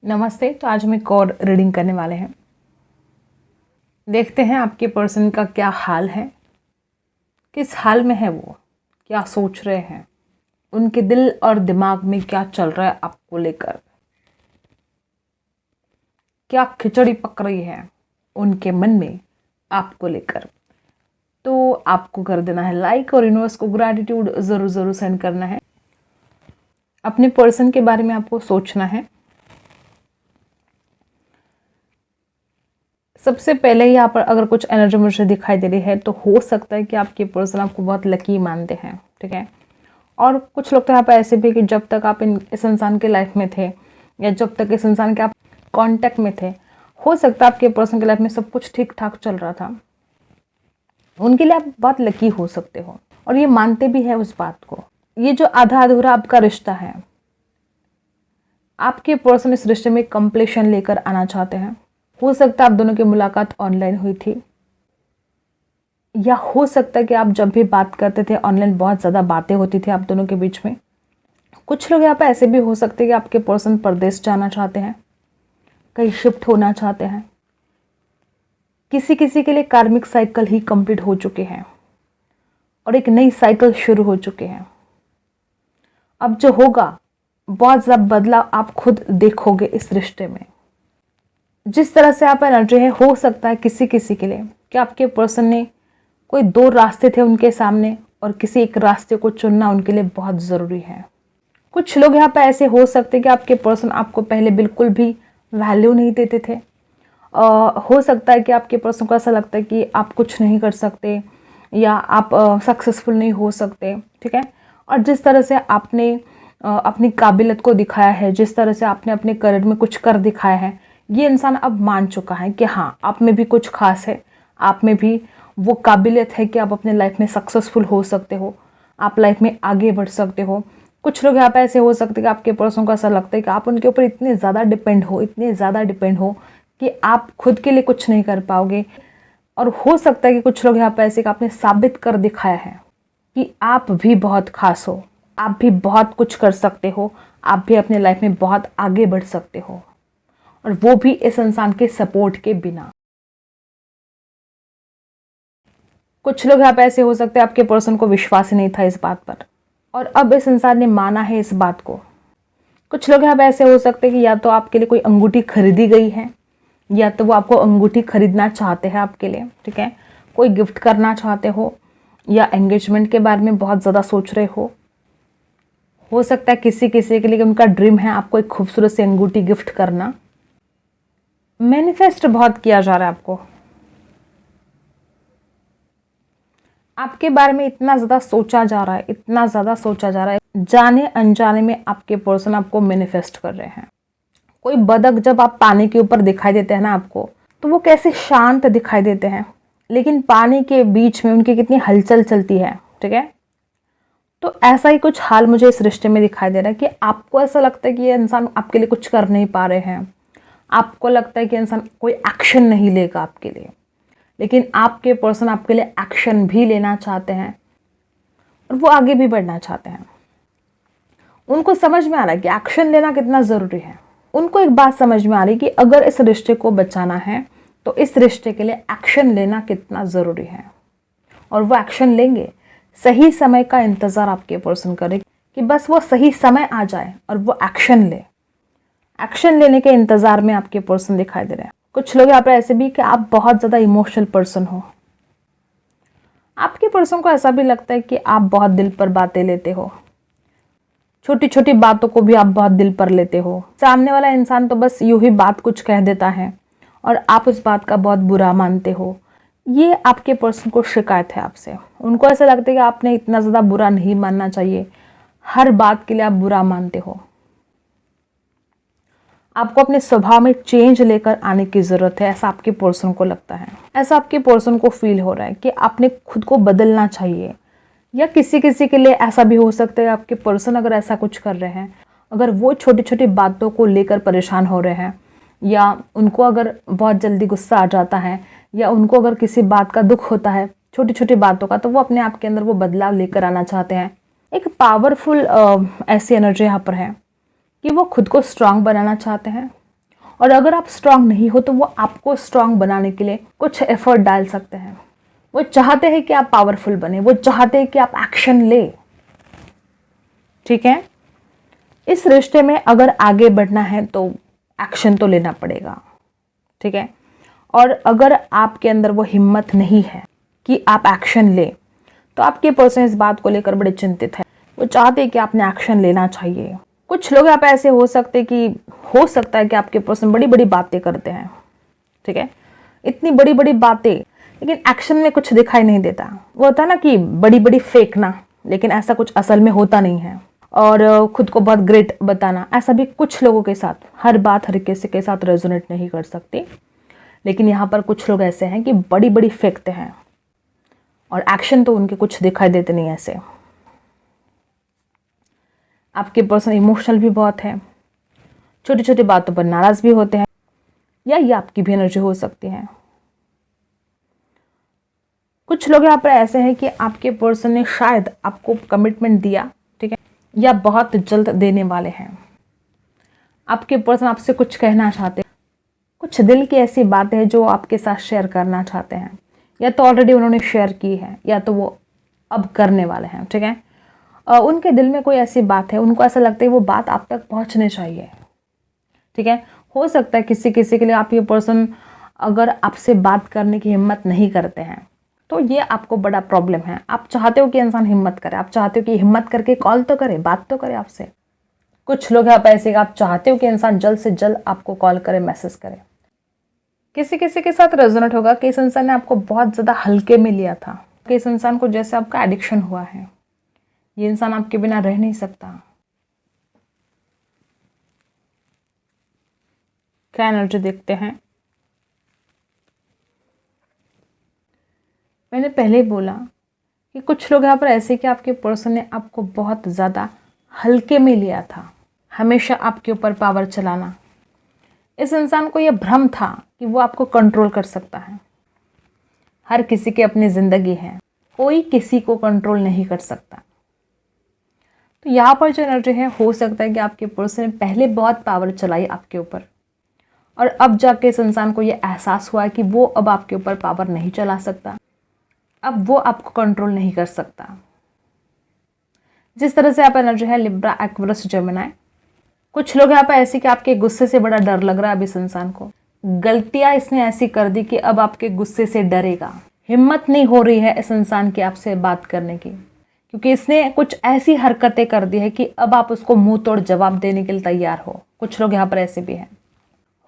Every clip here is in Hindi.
नमस्ते। तो आज हम एक और रीडिंग करने वाले हैं। देखते हैं आपके पर्सन का क्या हाल है, किस हाल में है वो, क्या सोच रहे हैं, उनके दिल और दिमाग में क्या चल रहा है आपको लेकर, क्या खिचड़ी पक रही है उनके मन में आपको लेकर। तो आपको कर देना है लाइक और यूनिवर्स को ग्रैटिट्यूड ज़रूर ज़रूर सेंड करना है। अपने पर्सन के बारे में आपको सोचना है। सबसे पहले यहाँ पर अगर कुछ एनर्जी मुझे दिखाई दे रही है तो हो सकता है कि आपके पर्सन आपको बहुत लकी मानते हैं, ठीक है। और कुछ लोग तो यहाँ पर ऐसे भी कि जब तक आप इस इंसान के लाइफ में थे या जब तक इस इंसान के आप कांटेक्ट में थे, हो सकता है आपके पर्सन के लाइफ में सब कुछ ठीक ठाक चल रहा था। उनके लिए आप बहुत लकी हो सकते हो और ये मानते भी है उस बात को। ये जो आधा अधूरा आपका रिश्ता है, आपके पर्सन इस रिश्ते में कंप्लीशन लेकर आना चाहते हैं। हो सकता है आप दोनों की मुलाकात ऑनलाइन हुई थी, या हो सकता है कि आप जब भी बात करते थे ऑनलाइन बहुत ज़्यादा बातें होती थी आप दोनों के बीच में। कुछ लोग यहाँ पे ऐसे भी हो सकते हैं कि आपके पर्सन परदेश जाना चाहते हैं, कहीं शिफ्ट होना चाहते हैं। किसी किसी के लिए कार्मिक साइकिल ही कंप्लीट हो चुके हैं और एक नई साइकिल शुरू हो चुके हैं। अब जो होगा बहुत ज़्यादा बदलाव आप खुद देखोगे इस रिश्ते में। जिस तरह से आप एनर्जी है, हो सकता है किसी किसी के लिए कि आपके पर्सन ने कोई दो रास्ते थे उनके सामने और किसी एक रास्ते को चुनना उनके लिए बहुत ज़रूरी है। कुछ लोग यहाँ पे ऐसे हो सकते हैं कि आपके पर्सन आपको पहले बिल्कुल भी वैल्यू नहीं देते थे। हो सकता है कि आपके पर्सन को ऐसा लगता है कि आप कुछ नहीं कर सकते या आप सक्सेसफुल नहीं हो सकते, ठीक है। और जिस तरह से आपने अपनी काबिलियत को दिखाया है, जिस तरह से आपने अपने करियर में कुछ कर दिखाया है, ये इंसान अब मान चुका है कि हाँ, आप में भी कुछ खास है, आप में भी वो काबिलियत है कि आप अपने लाइफ में सक्सेसफुल हो सकते हो, आप लाइफ में आगे बढ़ सकते हो। कुछ लोग यहाँ पे ऐसे हो सकते हैं कि आपके पर्सन को ऐसा लगता है कि आप उनके ऊपर इतने ज़्यादा डिपेंड हो कि आप खुद के लिए कुछ नहीं कर पाओगे। और हो सकता है कि कुछ लोग यहाँ पे ऐसे कि आपने साबित कर दिखाया है कि आप भी बहुत खास हो, आप भी बहुत कुछ कर सकते हो, आप भी अपने लाइफ में बहुत आगे बढ़ सकते हो, और वो भी इस इंसान के सपोर्ट के बिना। कुछ लोग यहाँ पे ऐसे हो सकते हैं आपके पर्सन को विश्वास ही नहीं था इस बात पर और अब इस इंसान ने माना है इस बात को। कुछ लोग यहाँ पे ऐसे हो सकते हैं कि या तो आपके लिए कोई अंगूठी खरीदी गई है या तो वो आपको अंगूठी खरीदना चाहते हैं आपके लिए, ठीक है। कोई गिफ्ट करना चाहते हो या एंगेजमेंट के बारे में बहुत ज़्यादा सोच रहे हो सकता है किसी किसी के लिए उनका ड्रीम है आपको एक खूबसूरत सी अंगूठी गिफ्ट करना। मैनिफेस्ट बहुत किया जा रहा है आपको, आपके बारे में इतना ज़्यादा सोचा जा रहा है, इतना ज़्यादा सोचा जा रहा है, जाने अनजाने में आपके पर्सन आपको मैनिफेस्ट कर रहे हैं। कोई बतख जब आप पानी के ऊपर दिखाई देते हैं ना आपको, तो वो कैसे शांत दिखाई देते हैं, लेकिन पानी के बीच में उनकी कितनी हलचल चलती है, ठीक है। तो ऐसा ही कुछ हाल मुझे इस रिश्ते में दिखाई दे रहा है कि आपको ऐसा लगता है कि ये इंसान आपके लिए कुछ कर नहीं पा रहे हैं, आपको लगता है कि इंसान कोई एक्शन नहीं लेगा आपके लिए, लेकिन आपके पर्सन आपके लिए एक्शन भी लेना चाहते हैं और वो आगे भी बढ़ना चाहते हैं। उनको समझ में आ रहा है कि एक्शन लेना कितना ज़रूरी है। उनको एक बात समझ में आ रही है कि अगर इस रिश्ते को बचाना है तो इस रिश्ते के लिए एक्शन लेना कितना ज़रूरी है, और वो एक्शन लेंगे। सही समय का इंतज़ार आपके पर्सन करे कि बस वो सही समय आ जाए और वो एक्शन ले। एक्शन लेने के इंतज़ार में आपके पर्सन दिखाई दे रहे हैं। कुछ लोग यहाँ पर ऐसे भी कि आप बहुत ज़्यादा इमोशनल पर्सन हो। आपके पर्सन को ऐसा भी लगता है कि आप बहुत दिल पर बातें लेते हो, छोटी छोटी बातों को भी आप बहुत दिल पर लेते हो। सामने वाला इंसान तो बस यूं ही बात कुछ कह देता है और आप उस बात का बहुत बुरा मानते हो। ये आपके पर्सन को शिकायत है आपसे। उनको ऐसा लगता है कि आपने इतना ज़्यादा बुरा नहीं मानना चाहिए, हर बात के लिए आप बुरा मानते हो। आपको अपने स्वभाव में चेंज लेकर आने की ज़रूरत है, ऐसा आपके पर्सन को लगता है। ऐसा आपके पर्सन को फील हो रहा है कि आपने खुद को बदलना चाहिए। या किसी किसी के लिए ऐसा भी हो सकता है आपके पर्सन अगर ऐसा कुछ कर रहे हैं, अगर वो छोटी छोटी बातों को लेकर परेशान हो रहे हैं, या उनको अगर बहुत जल्दी गुस्सा आ जाता है, या उनको अगर किसी बात का दुख होता है छोटी छोटी बातों का, तो वो अपने आप के अंदर वो बदलाव लेकर आना चाहते हैं। एक पावरफुल ऐसी एनर्जी यहाँ पर है कि वो खुद को स्ट्रांग बनाना चाहते हैं, और अगर आप स्ट्रांग नहीं हो तो वो आपको स्ट्रांग बनाने के लिए कुछ एफर्ट डाल सकते हैं। वो चाहते हैं कि आप पावरफुल बने, वो चाहते हैं कि आप एक्शन ले। ठीक है, इस रिश्ते में अगर आगे बढ़ना है तो एक्शन तो लेना पड़ेगा। ठीक है, और अगर आपके अंदर वो हिम्मत नहीं है कि आप एक्शन ले, तो आपके पर्सन इस बात को लेकर बड़े चिंतित है। वो चाहते हैं कि आपने एक्शन लेना चाहिए। कुछ लोग यहाँ पे ऐसे हो सकता है कि आपके पर्सन बड़ी बड़ी बातें करते हैं। ठीक है, इतनी बड़ी बड़ी बातें, लेकिन एक्शन में कुछ दिखाई नहीं देता। वो होता है ना कि बड़ी बड़ी फेंकना, लेकिन ऐसा कुछ असल में होता नहीं है। और खुद को बहुत ग्रेट बताना, ऐसा भी कुछ लोगों के साथ, हर बात हर किसी के साथ रेजोनेट नहीं कर सकती। लेकिन यहाँ पर कुछ लोग ऐसे हैं कि बड़ी बड़ी फेंकते हैं और एक्शन तो उनके कुछ दिखाई देते नहीं। ऐसे आपके पर्सन इमोशनल भी बहुत है, छोटी छोटी बातों पर नाराज भी होते हैं, या ये आपकी भी एनर्जी हो सकती है। कुछ लोग यहाँ पर ऐसे हैं कि आपके पर्सन ने शायद आपको कमिटमेंट दिया, ठीक है, या बहुत जल्द देने वाले हैं। आपके पर्सन आपसे कुछ कहना चाहते हैं, कुछ दिल की ऐसी बातें हैं जो आपके साथ शेयर करना चाहते हैं, या तो ऑलरेडी उन्होंने शेयर की है या तो वो अब करने वाले हैं। ठीक है, उनके दिल में कोई ऐसी बात है, उनको ऐसा लगता है वो बात आप तक पहुंचनी चाहिए। ठीक है, हो सकता है किसी किसी के लिए आप ये पर्सन अगर आपसे बात करने की हिम्मत नहीं करते हैं तो ये आपको बड़ा प्रॉब्लम है। आप चाहते हो कि इंसान हिम्मत करे, आप चाहते हो कि हिम्मत करके कॉल तो करे, बात तो करे आपसे। कुछ लोग यहाँ पे ऐसे कि आप चाहते हो कि इंसान जल्द से जल्द आपको कॉल करे, मैसेज करे। किसी किसी के साथ रेजोनेट होगा कि इस इंसान ने आपको बहुत ज़्यादा हल्के में लिया था, कि इस इंसान को जैसे आपका एडिक्शन हुआ है, ये इंसान आपके बिना रह नहीं सकता। क्या एनर्जी देखते हैं? मैंने पहले बोला कि कुछ लोग यहाँ पर ऐसे कि आपके पर्सन ने आपको बहुत ज़्यादा हल्के में लिया था, हमेशा आपके ऊपर पावर चलाना। इस इंसान को यह भ्रम था कि वो आपको कंट्रोल कर सकता है। हर किसी की अपनी ज़िंदगी है, कोई किसी को कंट्रोल नहीं कर सकता। तो यहाँ पर जो एनर्जी है, हो सकता है कि आपके पर्सन ने पहले बहुत पावर चलाई आपके ऊपर, और अब जाके इस इंसान को ये एहसास हुआ है कि वो अब आपके ऊपर पावर नहीं चला सकता, अब वो आपको कंट्रोल नहीं कर सकता। जिस तरह से आप एनर्जी है लिब्रा, एक्वेरियस, जेमिनी। कुछ लोग यहाँ पर ऐसे कि आपके गुस्से से बड़ा डर लग रहा है अब इस इंसान को। गलतियां इसने ऐसी कर दी कि अब आपके गुस्से से डरेगा। हिम्मत नहीं हो रही है इस इंसान की आपसे बात करने की, क्योंकि इसने कुछ ऐसी हरकतें कर दी है कि अब आप उसको मुंह तोड़ जवाब देने के लिए तैयार हो। कुछ लोग यहाँ पर ऐसे भी हैं।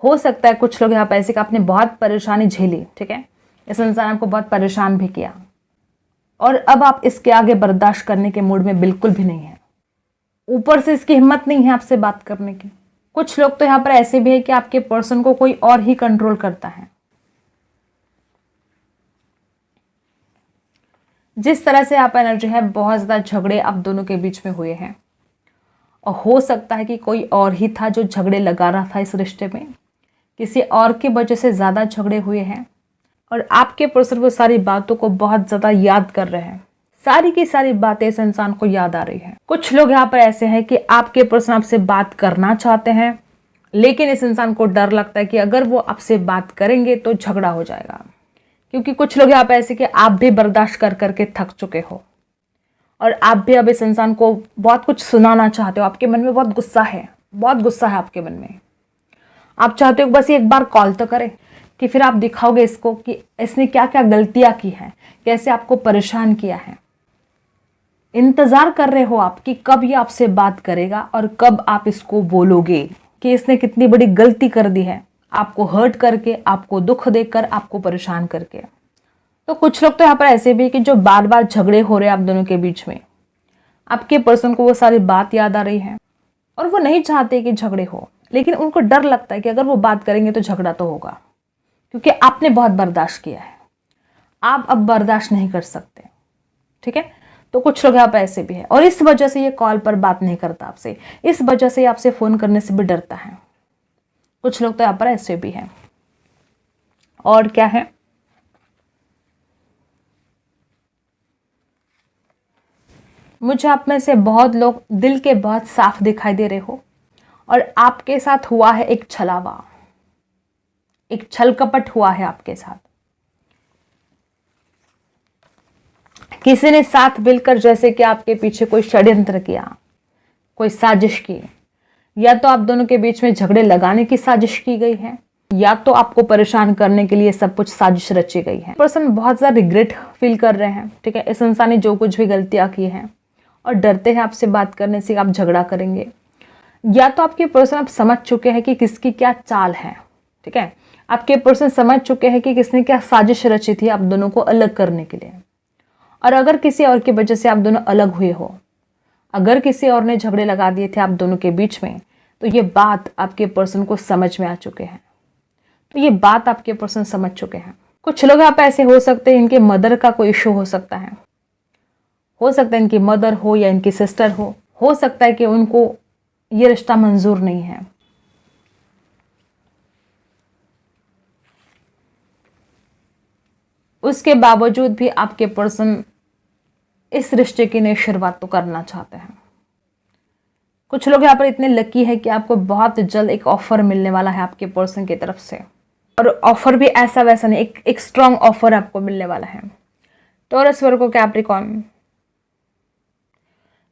हो सकता है कुछ लोग यहाँ पर ऐसे कि आपने बहुत परेशानी झेली, ठीक है, इस इंसान आपको बहुत परेशान भी किया, और अब आप इसके आगे बर्दाश्त करने के मूड में बिल्कुल भी नहीं है। ऊपर से इसकी हिम्मत नहीं है आपसे बात करने की। कुछ लोग तो यहाँ पर ऐसे भी है कि आपके पर्सन को कोई और ही कंट्रोल करता है। जिस तरह से आप एनर्जी है, बहुत ज़्यादा झगड़े आप दोनों के बीच में हुए हैं, और हो सकता है कि कोई और ही था जो झगड़े लगा रहा था इस रिश्ते में, किसी और की वजह से ज़्यादा झगड़े हुए हैं, और आपके पर्सन वो सारी बातों को बहुत ज़्यादा याद कर रहे हैं। सारी की सारी बातें इस इंसान को याद आ रही है। कुछ लोग यहाँ पर ऐसे हैं कि आपके पर्सन आपसे बात करना चाहते हैं, लेकिन इस इंसान को डर लगता है कि अगर वो आपसे बात करेंगे तो झगड़ा हो जाएगा। क्योंकि कुछ लोग यहाँ पे ऐसे कि आप भी बर्दाश्त कर करके थक चुके हो, और आप भी अब इस इंसान को बहुत कुछ सुनाना चाहते हो। आपके मन में बहुत गुस्सा है, बहुत गुस्सा है आपके मन में। आप चाहते हो बस एक बार कॉल तो करे, कि फिर आप दिखाओगे इसको कि इसने क्या क्या गलतियां की हैं, कैसे आपको परेशान किया है। इंतजार कर रहे हो आप कि कब ये आपसे बात करेगा और कब आप इसको बोलोगे कि इसने कितनी बड़ी गलती कर दी है, आपको हर्ट करके, आपको दुख देकर, आपको परेशान करके। तो कुछ लोग तो यहाँ पर ऐसे भी कि जो बार बार झगड़े हो रहे हैं आप दोनों के बीच में, आपके पर्सन को वो सारी बात याद आ रही है, और वो नहीं चाहते कि झगड़े हो, लेकिन उनको डर लगता है कि अगर वो बात करेंगे तो झगड़ा तो होगा, क्योंकि आपने बहुत बर्दाश्त किया है, आप अब बर्दाश्त नहीं कर सकते। ठीक है, तो कुछ लोग यहाँ पर ऐसे भी है, और इस वजह से ये कॉल पर बात नहीं करता आपसे, इस वजह से आपसे फोन करने से भी डरता है। कुछ लोग तो यहाँ पर ऐसे भी हैं। और क्या है, मुझे आप में से बहुत लोग दिल के बहुत साफ दिखाई दे रहे हो, और आपके साथ हुआ है एक छलावा। एक छल कपट हुआ है आपके साथ। किसी ने साथ मिलकर जैसे कि आपके पीछे कोई षड्यंत्र किया, कोई साजिश की, या तो आप दोनों के बीच में झगड़े लगाने की साजिश की गई है, या तो आपको परेशान करने के लिए सब कुछ साजिश रची गई है। पर्सन बहुत ज़्यादा रिग्रेट फील कर रहे हैं, ठीक है। इस इंसान ने जो कुछ भी गलतियां की हैं और डरते हैं आपसे बात करने से, आप झगड़ा करेंगे, या तो आपके पर्सन आप समझ चुके हैं कि किसकी क्या चाल है, ठीक है। आपके पर्सन समझ चुके हैं कि किसने क्या साजिश रची थी आप दोनों को अलग करने के लिए। और अगर किसी और की वजह से आप दोनों अलग हुए हो, अगर किसी और ने झगड़े लगा दिए थे आप दोनों के बीच में, तो ये बात आपके पर्सन को समझ में आ चुके हैं। तो ये बात आपके पर्सन समझ चुके हैं। कुछ लोग आप ऐसे हो सकते हैं इनके मदर का कोई इशू हो सकता है इनकी मदर हो या इनकी सिस्टर हो सकता है कि उनको ये रिश्ता मंजूर नहीं है। उसके बावजूद भी आपके पर्सन इस रिश्ते की नई शुरुआत तो करना चाहते हैं। कुछ लोग यहाँ पर इतने लकी है कि आपको बहुत जल्द एक ऑफर मिलने वाला है आपके पर्सन की तरफ से, और ऑफर भी ऐसा वैसा नहीं, एक स्ट्रॉन्ग ऑफर आपको मिलने वाला है। टॉरस, वर्गो, कैप्रिकॉर्न,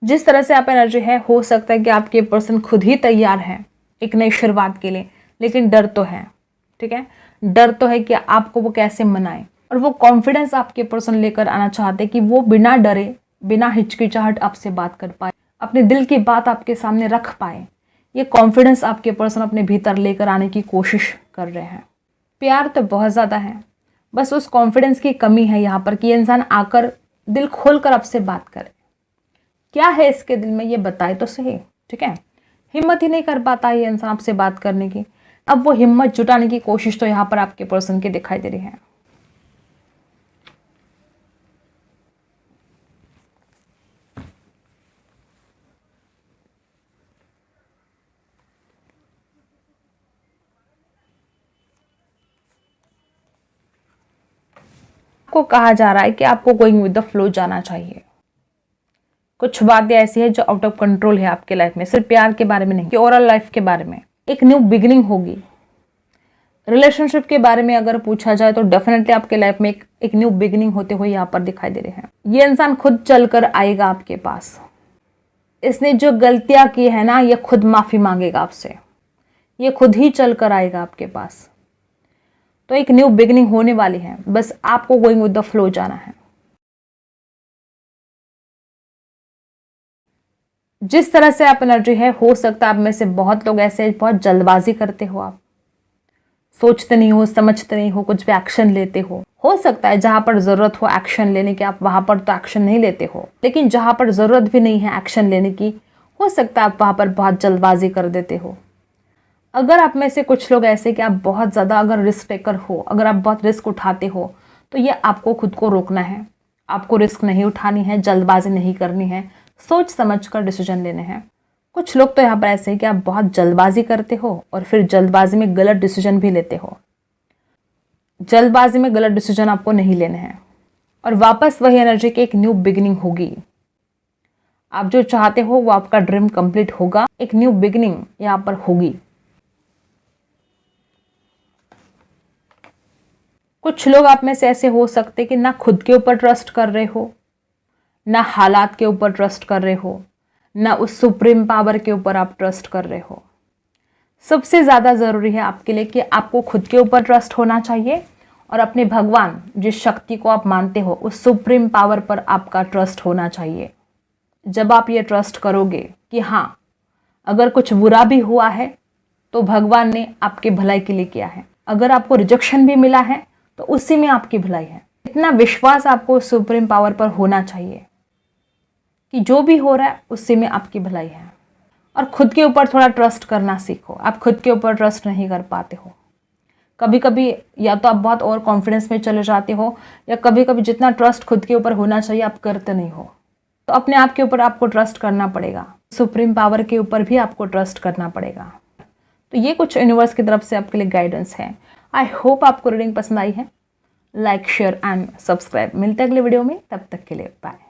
जिस तरह से आप एनर्जी है, हो सकता है कि आपके पर्सन खुद ही तैयार है एक नई शुरुआत के लिए, लेकिन डर तो है, ठीक है। डर तो है कि आपको वो कैसे मनाए, और वो कॉन्फिडेंस आपके पर्सन लेकर आना चाहते कि वो बिना डरे, बिना हिचकिचाहट आपसे बात कर पाए, अपने दिल की बात आपके सामने रख पाए। ये कॉन्फिडेंस आपके पर्सन अपने भीतर लेकर आने की कोशिश कर रहे हैं। प्यार तो बहुत ज़्यादा है, बस उस कॉन्फिडेंस की कमी है यहाँ पर कि ये इंसान आकर दिल खोलकर आपसे बात करे। क्या है इसके दिल में ये बताए तो सही, ठीक है। हिम्मत ही नहीं कर पाता ये इंसान आपसे बात करने की। अब वो हिम्मत जुटाने की कोशिश तो यहाँ पर आपके पर्सन की दिखाई दे रही है। आपको कहा जा रहा है कि आपको गोइंग विद द फ्लो जाना चाहिए। कुछ बातें ऐसी है जो आउट ऑफ कंट्रोल है आपके लाइफ में, सिर्फ प्यार के बारे में नहीं, ओवरऑल लाइफ के बारे में। एक न्यू बिगिनिंग होगी। रिलेशनशिप के बारे में अगर पूछा जाए तो डेफिनेटली आपके लाइफ में एक न्यू बिगिनिंग होते हुए यहाँ पर दिखाई दे रहे हैं। ये इंसान खुद चलकर आएगा आपके पास। इसने जो गलतियां की है ना, ये खुद माफी मांगेगा आपसे, ये खुद ही चलकर आएगा आपके पास। तो एक न्यू बिगिनिंग होने वाली है, बस आपको गोइंग विद द फ्लो जाना है। जिस तरह से आप एनर्जी है, हो सकता है आप में से बहुत लोग ऐसे बहुत जल्दबाजी करते हो, आप सोचते नहीं हो, समझते नहीं हो, कुछ भी एक्शन लेते हो सकता है जहां पर जरूरत हो एक्शन लेने की आप वहां पर तो एक्शन नहीं लेते हो, लेकिन जहां पर जरूरत भी नहीं है एक्शन लेने की, हो सकता है आप वहां पर बहुत जल्दबाजी कर देते हो। अगर आप में से कुछ लोग ऐसे कि आप बहुत ज़्यादा अगर रिस्क टेकर हो, अगर आप बहुत रिस्क उठाते हो, तो ये आपको खुद को रोकना है। आपको रिस्क नहीं उठानी है, जल्दबाजी नहीं करनी है, सोच समझ कर डिसीजन लेने हैं। कुछ लोग तो यहाँ पर ऐसे हैं कि आप बहुत जल्दबाजी करते हो और फिर जल्दबाजी में गलत डिसीजन भी लेते हो। जल्दबाजी में गलत डिसीजन आपको नहीं लेने हैं, और वापस वही एनर्जी की एक न्यू बिगिनिंग होगी। आप जो चाहते हो वो आपका ड्रीम कंप्लीट होगा, एक न्यू बिगिनिंग यहाँ पर होगी। कुछ लोग आप में से ऐसे हो सकते कि ना खुद के ऊपर ट्रस्ट कर रहे हो, ना हालात के ऊपर ट्रस्ट कर रहे हो, ना उस सुप्रीम पावर के ऊपर आप ट्रस्ट कर रहे हो। सबसे ज़्यादा ज़रूरी है आपके लिए कि आपको खुद के ऊपर ट्रस्ट होना चाहिए, और अपने भगवान, जिस शक्ति को आप मानते हो, उस सुप्रीम पावर पर आपका ट्रस्ट होना चाहिए। जब आप ये ट्रस्ट करोगे कि हाँ, अगर कुछ बुरा भी हुआ है तो भगवान ने आपके भलाई के लिए किया है, अगर आपको रिजेक्शन भी मिला है तो उसी में आपकी भलाई है। इतना विश्वास आपको सुप्रीम पावर पर होना चाहिए कि जो भी हो रहा है उसी में आपकी भलाई है। और खुद के ऊपर थोड़ा ट्रस्ट करना सीखो। आप खुद के ऊपर ट्रस्ट नहीं कर पाते हो, कभी कभी या तो आप बहुत ओवर कॉन्फिडेंस में चले जाते हो, या कभी कभी जितना ट्रस्ट खुद के ऊपर होना चाहिए आप करते नहीं हो। तो अपने आप के ऊपर आपको ट्रस्ट करना पड़ेगा, सुप्रीम पावर के ऊपर भी आपको ट्रस्ट करना पड़ेगा। तो ये कुछ यूनिवर्स की तरफ से आपके लिए गाइडेंस है। आई होप आपको रीडिंग पसंद आई है। Like, share and subscribe. मिलते हैं अगले वीडियो में, तब तक के लिए बाय।